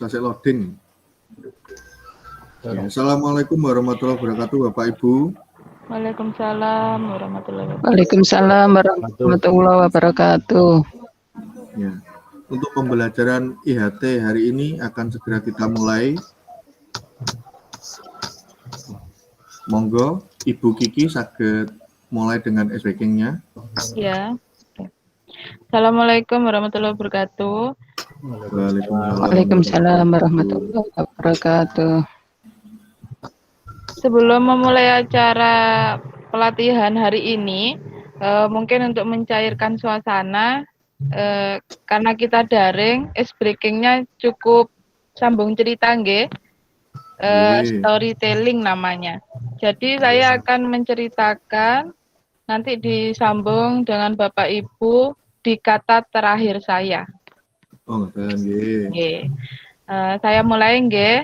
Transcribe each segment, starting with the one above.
tasik loading. Ya, Assalamualaikum warahmatullahi wabarakatuh, Bapak Ibu. Waalaikumsalam warahmatullahi wabarakatuh. Waalaikumsalam warahmatullahi wabarakatuh. Ya, untuk pembelajaran IHT hari ini akan segera kita mulai. Monggo, Ibu Kiki saged mulai dengan speaking-nya. Ya. Assalamualaikum warahmatullahi wabarakatuh. Waalaikumsalam warahmatullahi wabarakatuh. Sebelum memulai acara pelatihan hari ini, mungkin untuk mencairkan suasana, karena kita daring, breaking-nya cukup sambung cerita nggih. Storytelling namanya. Jadi saya akan menceritakan, nanti disambung dengan Bapak Ibu di kata terakhir saya. Oh, nggih. Saya mulai nggih.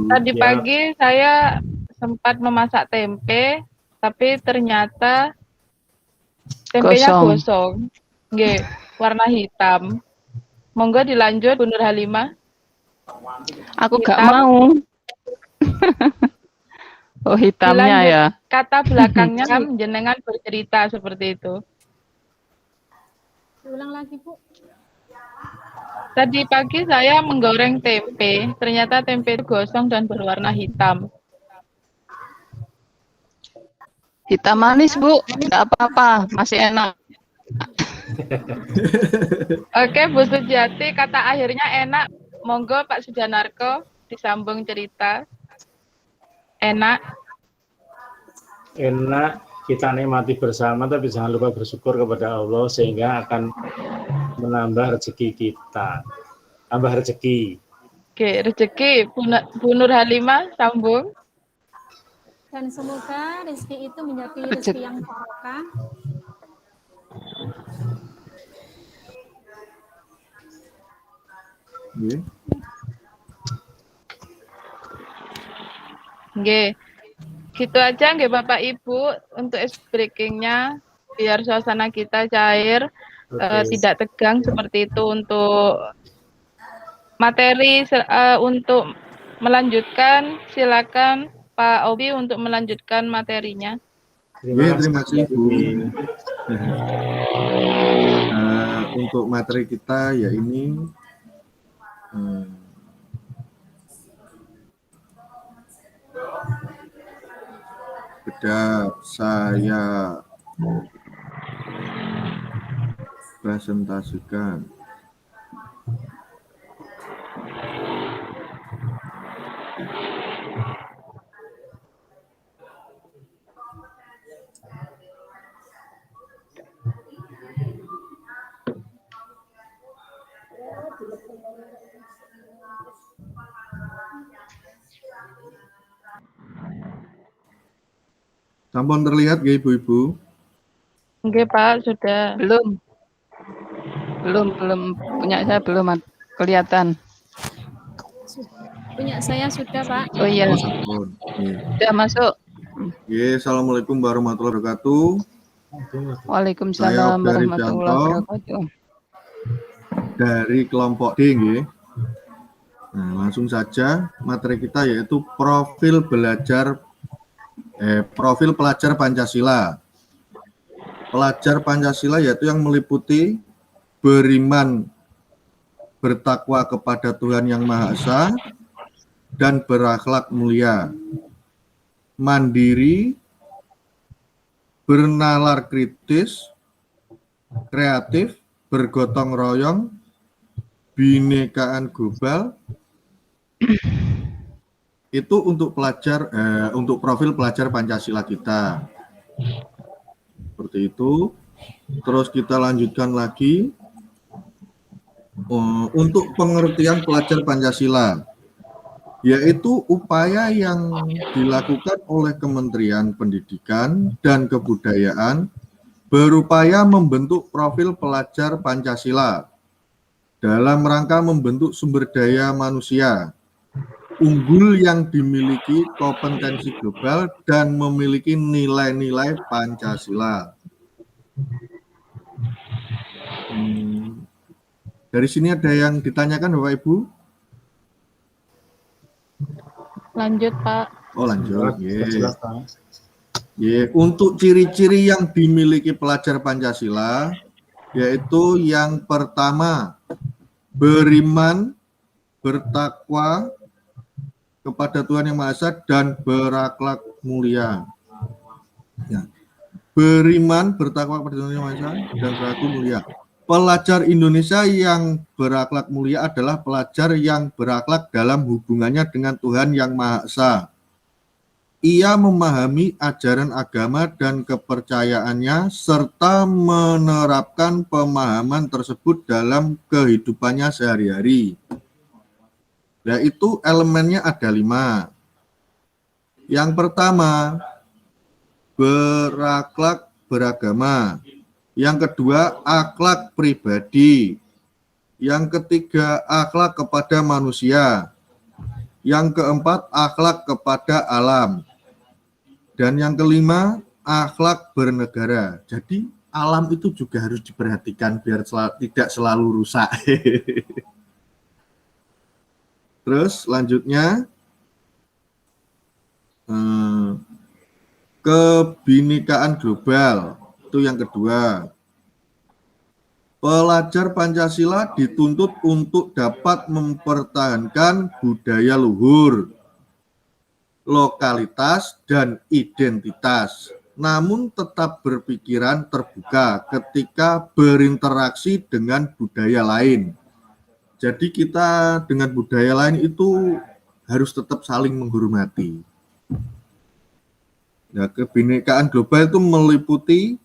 Tadi pagi saya sempat memasak tempe, tapi ternyata tempenya gosong. Nggih, warna hitam. Monggo dilanjut Bu Nur Halimah. Aku gak mau. Oh, hitamnya dilanjut, ya. Kata belakangnya jenengan bercerita seperti itu. Ulang lagi, Bu. Tadi pagi saya menggoreng tempe, ternyata tempe itu gosong dan berwarna hitam. Hitam manis, Bu. Enggak apa-apa, masih enak. Oke, Bu Sujiati, kata akhirnya enak. Monggo Pak Sujanarko disambung cerita. Enak. Enak, kita nikmati bersama, tapi jangan lupa bersyukur kepada Allah sehingga akan menambah rezeki kita. Tambah rezeki. Oke, rezeki. Bu Nur Halimah sambung. Dan semoga rezeki itu menjadi rezeki yang barokah. Nggih. Gitu aja nggih Bapak Ibu untuk breaking-nya biar suasana kita cair, tidak tegang seperti itu. Untuk materi untuk melanjutkan silakan Pak Obi untuk melanjutkan materinya. Terima kasih Bu. Untuk materi kita ya ini sudah saya presentasikan. Sampun terlihat nggih Ibu-ibu? Nggih Pak, sudah. Belum punya saya belum kelihatan. Punya saya sudah, Pak. Oh iya. Sudah masuk. Assalamualaikum warahmatullahi wabarakatuh. Waalaikumsalam warahmatullahi wabarakatuh. Dari kelompok D nggih. Nah, langsung saja materi kita yaitu profil pelajar Pancasila. Pelajar Pancasila yaitu yang meliputi beriman, bertakwa kepada Tuhan Yang Maha Esa, dan berakhlak mulia, mandiri, bernalar kritis, kreatif, bergotong royong, binekaan global. Itu untuk untuk profil pelajar Pancasila kita. Seperti itu. Terus kita lanjutkan lagi untuk pengertian pelajar Pancasila, yaitu upaya yang dilakukan oleh Kementerian Pendidikan dan Kebudayaan berupaya membentuk profil pelajar Pancasila dalam rangka membentuk sumber daya manusia unggul yang dimiliki kompetensi global dan memiliki nilai-nilai Pancasila. Dari sini ada yang ditanyakan Bapak Ibu? Lanjut, Pak. Oh, lanjut. Jelas, Pak. Untuk ciri-ciri yang dimiliki pelajar Pancasila, yaitu yang pertama, beriman, bertakwa kepada Tuhan Yang Maha Esa, dan berakhlak mulia. Ya. Beriman, bertakwa kepada Tuhan Yang Maha Esa, dan berakhlak mulia. Pelajar Indonesia yang berakhlak mulia adalah pelajar yang berakhlak dalam hubungannya dengan Tuhan Yang Maha Esa. Ia memahami ajaran agama dan kepercayaannya serta menerapkan pemahaman tersebut dalam kehidupannya sehari-hari. Yaitu elemennya ada 5. Yang pertama, berakhlak beragama. Yang kedua, akhlak pribadi. Yang ketiga, akhlak kepada manusia. Yang keempat, akhlak kepada alam. Dan yang kelima, akhlak bernegara. Jadi alam itu juga harus diperhatikan biar tidak selalu rusak. Terus selanjutnya, kebinekaan global. Itu yang kedua. Pelajar Pancasila dituntut untuk dapat mempertahankan budaya luhur, lokalitas, dan identitas, namun tetap berpikiran terbuka ketika berinteraksi dengan budaya lain. Jadi kita dengan budaya lain itu harus tetap saling menghormati. Nah, kebinekaan global itu meliputi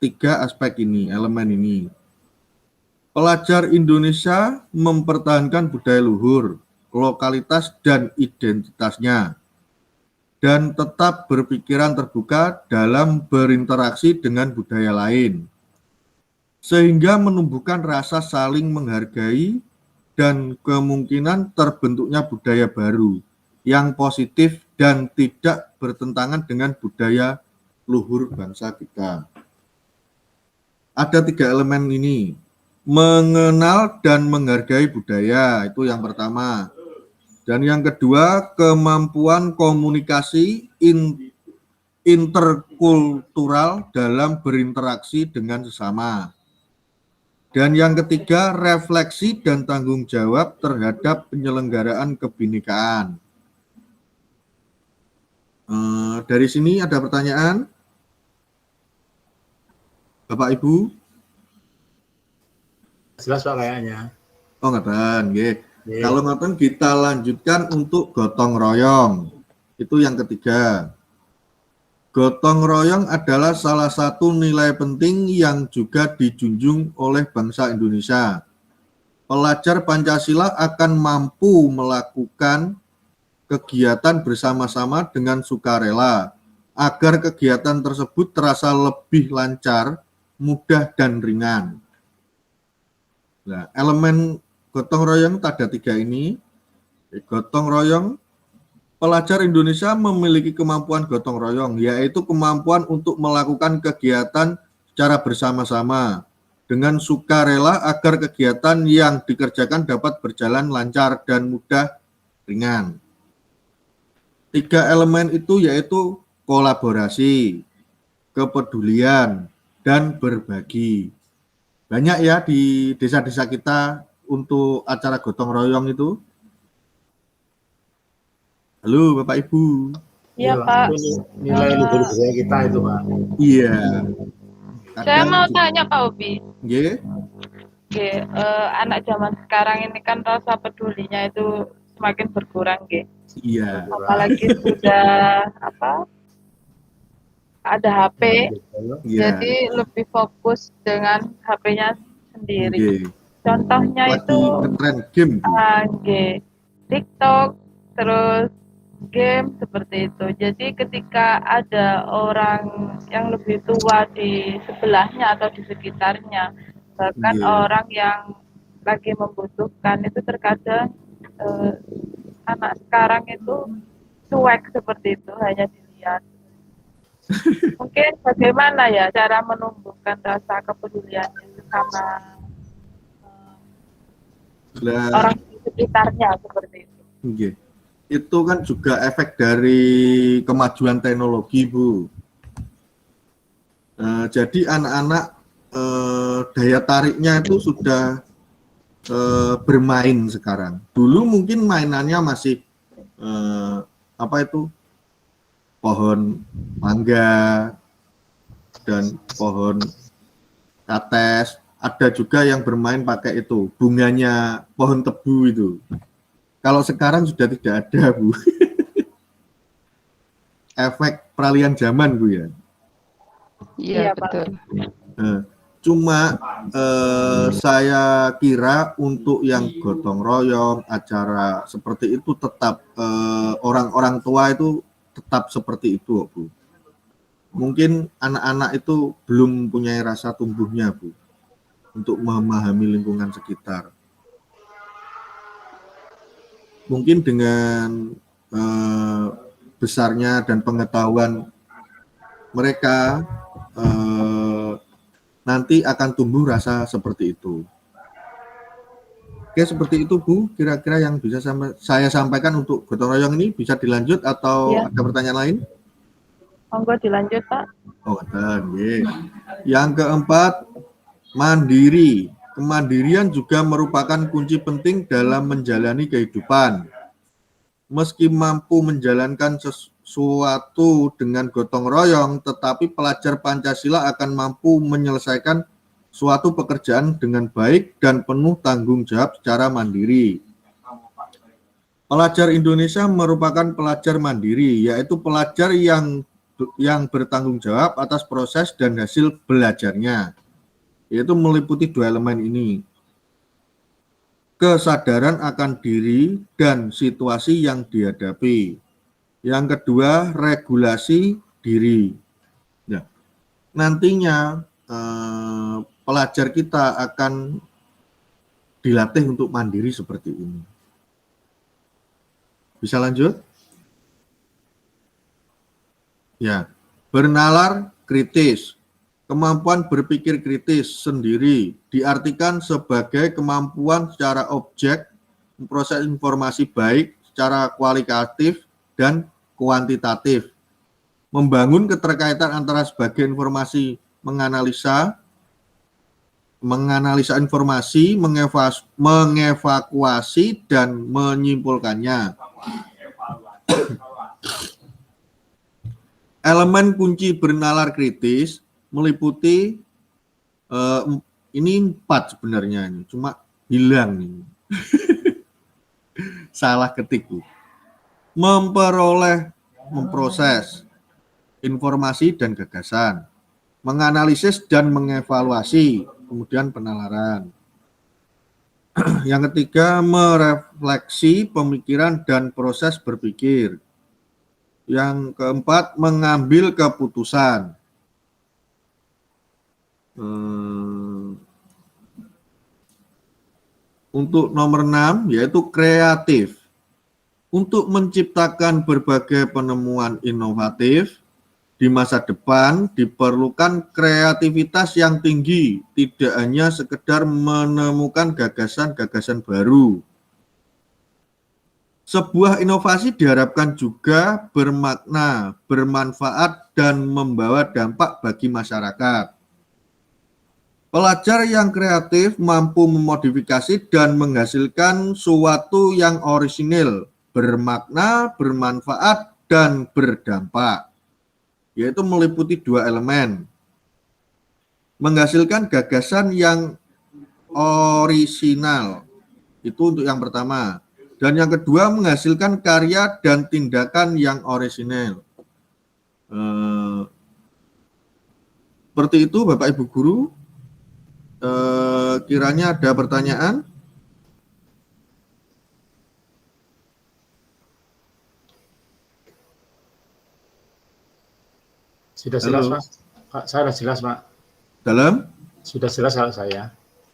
3 aspek ini, elemen ini. Pelajar Indonesia mempertahankan budaya luhur, lokalitas, dan identitasnya, dan tetap berpikiran terbuka dalam berinteraksi dengan budaya lain, sehingga menumbuhkan rasa saling menghargai dan kemungkinan terbentuknya budaya baru yang positif dan tidak bertentangan dengan budaya luhur bangsa kita. Ada 3 elemen ini. Mengenal dan menghargai budaya, itu yang pertama. Dan yang kedua, kemampuan komunikasi interkultural dalam berinteraksi dengan sesama. Dan yang ketiga, refleksi dan tanggung jawab terhadap penyelenggaraan kebinekaan. Dari sini ada pertanyaan? Bapak Ibu? Jelas, Pak, kayaknya. Oh, ngeten, nggih. Kalau ngeten kita lanjutkan untuk gotong royong. Itu yang ketiga. Gotong royong adalah salah satu nilai penting yang juga dijunjung oleh bangsa Indonesia. Pelajar Pancasila akan mampu melakukan kegiatan bersama-sama dengan sukarela agar kegiatan tersebut terasa lebih lancar, mudah, dan ringan. Nah, elemen gotong royong ada 3 ini. Gotong royong, pelajar Indonesia memiliki kemampuan gotong royong, yaitu kemampuan untuk melakukan kegiatan secara bersama-sama dengan sukarela agar kegiatan yang dikerjakan dapat berjalan lancar dan mudah, ringan. 3 elemen itu yaitu kolaborasi, kepedulian, dan berbagi. Banyak ya di desa-desa kita untuk acara gotong royong itu. Halo Bapak Ibu. Iya, Pak. Nilai luhur budaya kita itu, Pak. Iya. Saya mau tanya Pak Obi. Nggih. Oke, anak zaman sekarang ini kan rasa pedulinya itu semakin berkurang, Ge. Iya. Apalagi sudah ada HP, Iya. jadi lebih fokus dengan HP-nya sendiri. Nggih. Contohnya Lagi itu ngetren game. TikTok, terus game seperti itu. Jadi ketika ada orang yang lebih tua di sebelahnya atau di sekitarnya, bahkan orang yang lagi membutuhkan itu terkadang anak sekarang itu cuek seperti itu, hanya dilihat. Mungkin bagaimana ya cara menumbuhkan rasa kepeduliannya sama orang di sekitarnya seperti itu. Nggih. Itu kan juga efek dari kemajuan teknologi, Bu. Jadi anak-anak daya tariknya itu sudah bermain sekarang. Dulu mungkin mainannya masih apa itu, pohon mangga dan pohon kates. Ada juga yang bermain pakai itu, bunganya pohon tebu itu. Kalau sekarang sudah tidak ada, Bu. Efek peralihan zaman, Bu ya. Iya, Iya, Pak. betul. Cuma saya kira untuk yang gotong royong, acara seperti itu tetap orang-orang tua itu tetap seperti itu, Bu. Mungkin anak-anak itu belum punya rasa tumbuhnya, Bu, untuk memahami lingkungan sekitar. Mungkin dengan besarnya dan pengetahuan mereka nanti akan tumbuh rasa seperti itu. Oke, seperti itu, Bu. Kira-kira yang bisa saya sampaikan untuk gotong royong ini. Bisa dilanjut atau Ya. ada pertanyaan lain? Monggo dilanjut, Pak. Oh, nggih. Yang keempat, mandiri. Kemandirian juga merupakan kunci penting dalam menjalani kehidupan. Meski mampu menjalankan sesuatu dengan gotong royong, tetapi pelajar Pancasila akan mampu menyelesaikan suatu pekerjaan dengan baik dan penuh tanggung jawab secara mandiri. Pelajar Indonesia merupakan pelajar mandiri, yaitu pelajar yang bertanggung jawab atas proses dan hasil belajarnya, yaitu meliputi dua elemen ini: kesadaran akan diri dan situasi yang dihadapi. Yang kedua, regulasi diri. Nah, nantinya pelajar kita akan dilatih untuk mandiri seperti ini. Bisa lanjut? Ya, bernalar kritis. Kemampuan berpikir kritis sendiri diartikan sebagai kemampuan secara objek memproses informasi baik secara kualitatif dan kuantitatif, membangun keterkaitan antara sebagai informasi, menganalisa informasi, mengevakuasi dan menyimpulkannya. Elemen kunci bernalar kritis meliputi ini 4 sebenarnya, ini cuma hilang nih. Salah ketik, Bu. Memproses informasi dan gagasan, menganalisis dan mengevaluasi, kemudian penalaran. Yang ketiga, merefleksi pemikiran dan proses berpikir. Yang keempat, mengambil keputusan. Untuk nomor 6, yaitu kreatif. Untuk menciptakan berbagai penemuan inovatif di masa depan diperlukan kreativitas yang tinggi, tidak hanya sekedar menemukan gagasan-gagasan baru. Sebuah inovasi diharapkan juga bermakna, bermanfaat, dan membawa dampak bagi masyarakat. Pelajar yang kreatif mampu memodifikasi dan menghasilkan suatu yang orisinil, bermakna, bermanfaat, dan berdampak, yaitu meliputi 2 elemen. Menghasilkan gagasan yang orisinal, itu untuk yang pertama. Dan yang kedua, menghasilkan karya dan tindakan yang orisinil. Seperti itu, Bapak Ibu Guru. Kiranya ada pertanyaan? Sudah jelas, Halo. Pak. Saya sudah jelas, Pak. Dalam? Sudah jelas kalau saya.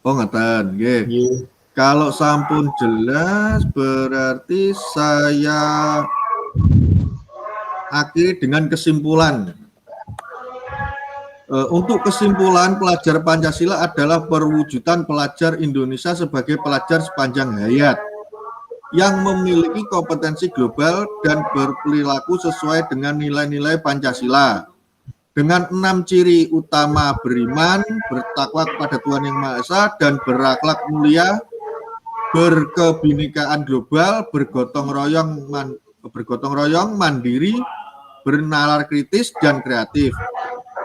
Oh, ngeten, nggih. Iya. Kalau sampun jelas, berarti saya akhiri dengan kesimpulan. Untuk kesimpulan, pelajar Pancasila adalah perwujudan pelajar Indonesia sebagai pelajar sepanjang hayat yang memiliki kompetensi global dan berperilaku sesuai dengan nilai-nilai Pancasila. Dengan 6 ciri utama: beriman, bertakwa kepada Tuhan Yang Maha Esa, dan berakhlak mulia, berkebinekaan global, bergotong royong, mandiri, bernalar kritis, dan kreatif.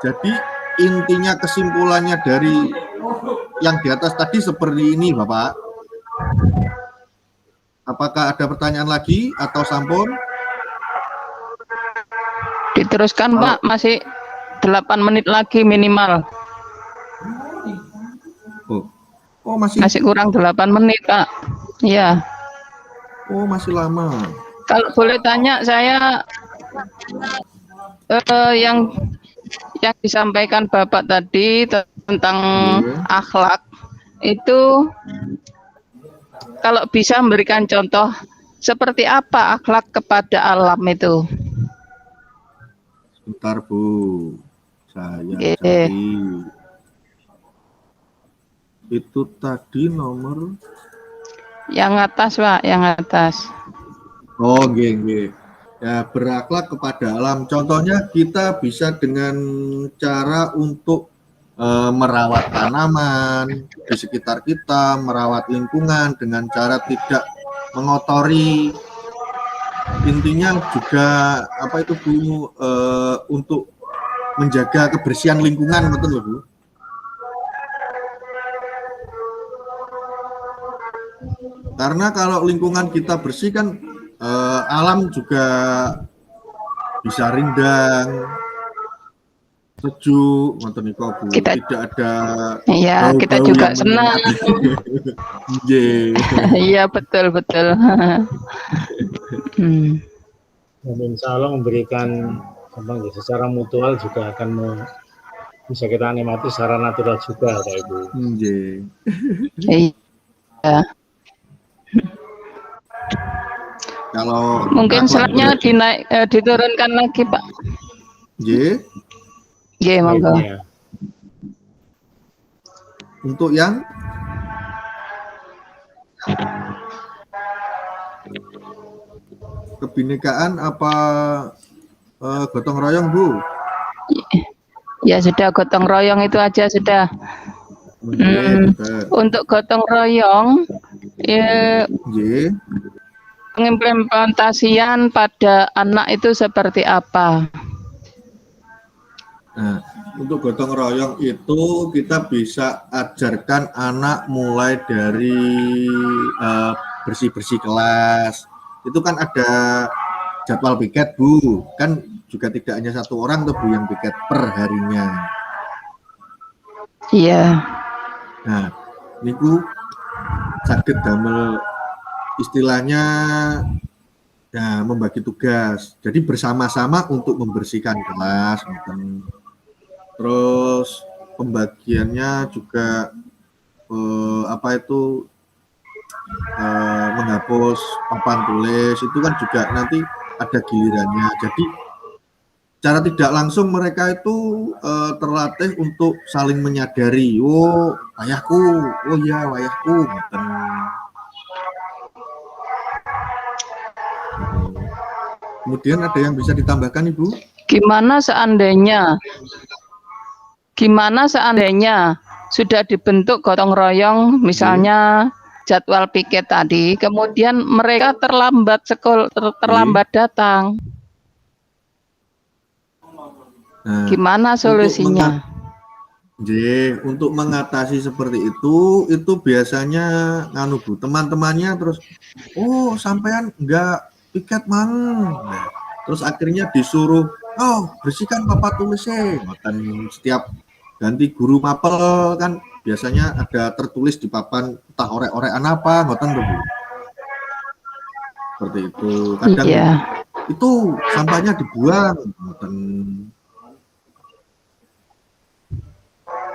Jadi intinya kesimpulannya dari yang di atas tadi seperti ini, Bapak. Apakah ada pertanyaan lagi atau sampun? Diteruskan Pak, masih 8 menit lagi minimal. Oh masih kurang 8 menit Pak. Iya. Oh masih lama. Kalau boleh tanya saya yang disampaikan Bapak tadi tentang akhlak itu, kalau bisa memberikan contoh seperti apa akhlak kepada alam itu? Sebentar Bu, saya cari. Itu tadi nomor yang atas Pak, yang atas. Oh nggih. Ya, berakhlak kepada alam. Contohnya kita bisa dengan cara untuk merawat tanaman di sekitar kita, merawat lingkungan dengan cara tidak mengotori. Intinya juga apa itu Bu, untuk menjaga kebersihan lingkungan, betul Bu? Karena kalau lingkungan kita bersih kan alam juga bisa rindang, sejuk, nonton Bu. Tidak ada. Iya, kita juga senang. Iya betul. Dan insya Allah memberikan secara mutual juga akan bisa kita nikmati secara natural juga, Pak Ibu. Iya. Kalau mungkin slide-nya diturunkan lagi Pak. Monggo. Untuk yang kebinekaan apa gotong royong Bu? Ya sudah, gotong royong itu aja sudah. Untuk gotong royong pengimplementasian pada anak itu seperti apa? Nah, untuk gotong royong itu kita bisa ajarkan anak mulai dari bersih-bersih kelas. Itu kan ada jadwal piket Bu, kan juga tidak hanya satu orang tuh Bu yang piket per harinya. Iya. Nah, niku saged damel istilahnya membagi tugas. Jadi bersama-sama untuk membersihkan kelas, terus pembagiannya juga menghapus papan tulis itu kan juga nanti ada gilirannya. Jadi cara tidak langsung mereka itu terlatih untuk saling menyadari, oh ayahku, oh iya ayahku. Kemudian ada yang bisa ditambahkan Ibu? Gimana seandainya sudah dibentuk gotong royong, misalnya jadwal piket tadi, kemudian mereka terlambat datang. Nah, gimana solusinya? Untuk mengatasi seperti itu biasanya Bu, teman-temannya terus, oh sampean enggak piket mang. Nah, terus akhirnya disuruh, oh bersihkan papan tulisnya. Setiap ganti guru mapel kan biasanya ada tertulis di papan entah orek-orekan apa, ngoten Bu. Seperti itu. Kadang itu sampahnya dibuang, ngoten.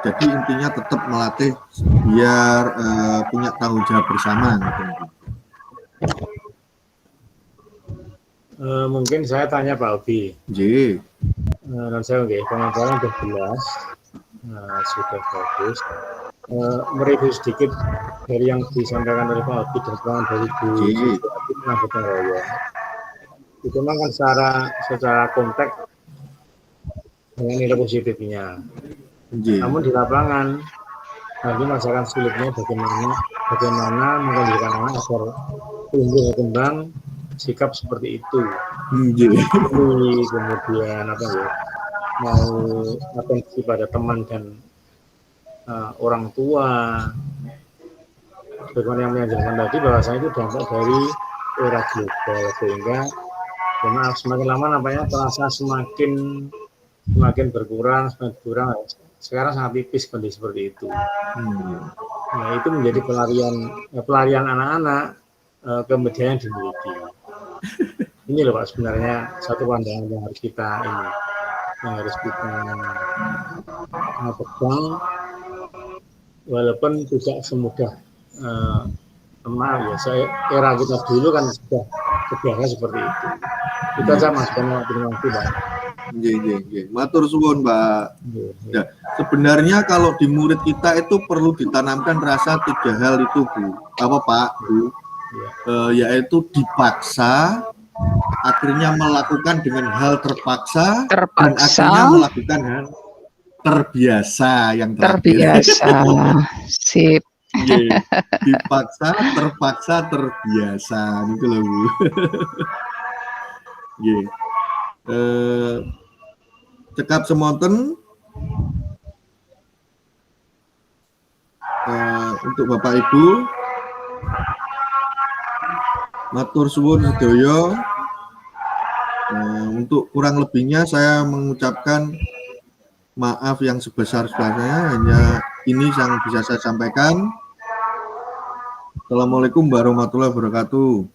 Jadi intinya tetap melatih biar punya tanggung jawab bersama. Mungkin saya tanya Pak Obi. Dan saya pemaparan sudah jelas, sudah bagus. Mereview sedikit dari yang disampaikan oleh Pak Obi dan dari Bu tentang gotong royong. Itu memang kan secara konteks dengan nilai positifnya. Namun di lapangan nanti masyarakat sulitnya bagaimana mengajarkan anak agar tumbuh berkembang sikap seperti itu. Kemudian mau atensi pada teman dan orang tua. Bagaimana yang mengajarkan tadi bahwasanya itu dampak dari era global, sehingga semakin lama nampaknya terasa semakin berkurang. Sekarang sangat tipis kondisi seperti itu. Nah, itu menjadi pelarian anak-anak ke media yang dimiliki. Ini loh Pak, sebenarnya satu pandangan yang harus kita pegang, walaupun tidak semudah era kita dulu kan sudah biasa seperti itu. Itu aja Mas, terima kasih Pak. Matur suwun Mbak. Ya, sebenarnya kalau di murid kita itu perlu ditanamkan rasa 3 hal itu Bu. Apa Pak Bu? Yaitu dipaksa, akhirnya melakukan dengan hal terpaksa. Dan akhirnya melakukan hal terbiasa yang terbiasa. Sip. Dipaksa, terpaksa, terbiasa. Itu loh Bu. Cekap semonten untuk Bapak Ibu, matur suwun sedaya. Untuk kurang lebihnya saya mengucapkan maaf yang sebesar-besarnya. Hanya ini yang bisa saya sampaikan. Assalamualaikum warahmatullahi wabarakatuh.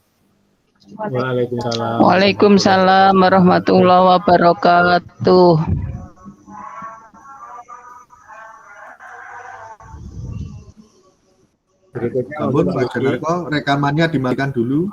Waalaikumsalam warahmatullahi wabarakatuh. Ampun Pak Janarko, rekamannya dimatikan dulu.